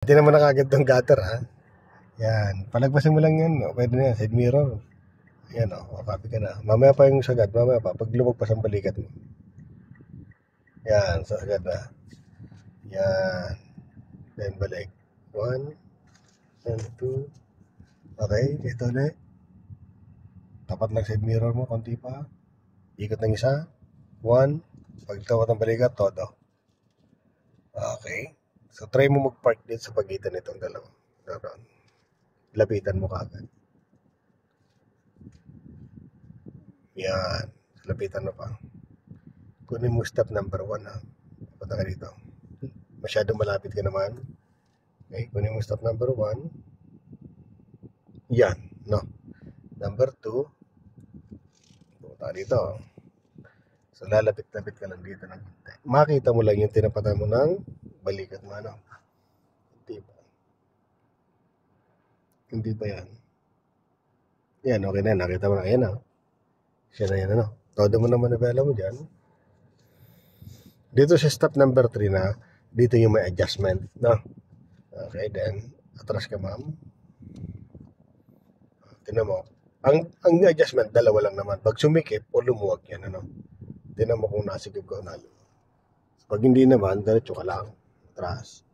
Hindi naman nakagad ng gutter, ha? Yan. Palagpasin mo lang yan. O, pwede na yan. Side mirror. Yan, o. Copy ka na. Mamaya pa yung sagad. Mamaya pa. Pag lumagpas ang balikat mo. Yan. Sagad na. Yan. Then balik. 1 and 2. Okay. Ito ulit. Tapat lang side mirror mo. Konti pa. Ikot ng isa. 1. Pag tawat ang balikat, todo. Okay. So, try mo mag-park dito sa pagitan nitong dalawa. Lapitan mo kagad. Yan. Lapitan mo pa. Kunin mo step number 1, ha. Punta ka dito. Masyado malapit ka naman. Okay. Kunin mo step number 1. Yan. No. Number 2. Punta ka dito. So, lalapit-lapit ka lang dito ng konti. Makita mo lang yung tinapatan mo ng balikat mo, ano? Hindi ba yan? Yan, okay na. Nakita mo na. Ayan, ha. Siya na yan, ano? Todo mo naman nabela mo dyan. Dito sa step number 3 na, dito yung may adjustment, no? Okay, then, atras ka, ma'am. Tinan mo. Ang adjustment, dalawa lang naman. Pag sumikip o lumuwag yan, ano? Tinan mo kung nasikip ka o nalo. Pag hindi naman, diretso ka lang. Atras.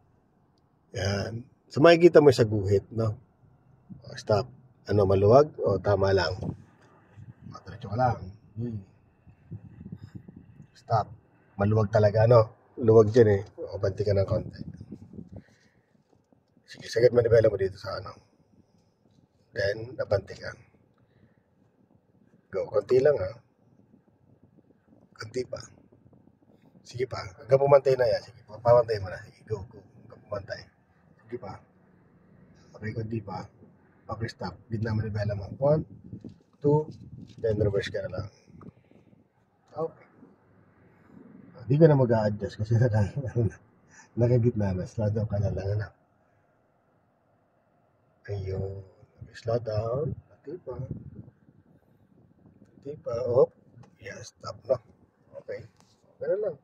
Yan. So, makikita mo sa guhit, no? Stop. Ano, maluwag o tama lang? Diretso ka lang. Stop. Maluwag talaga, no? Luwag dyan, eh. O, banti ka ng konti. Sige, sagad manibela mo dito sa ano. Then, nabanti ka. Go. Konti lang, ha? Konti pa. Sige pa. Hanggang pumantay na yan. Sige, papamantay mo na. Sige, go. Hanggang pumantay. Sige pa. Okay, konti pa. Okay, stop. Gitna manibela mo. 1, 2, then reverse ka na lang. Okay. Hindi ka na mag-a-adjust kasi nakagitna na. Slow down ka na lang, ano? Ayun. Slow down. Pati pa. Oh. Yes, stop na. Okay. Okay na lang.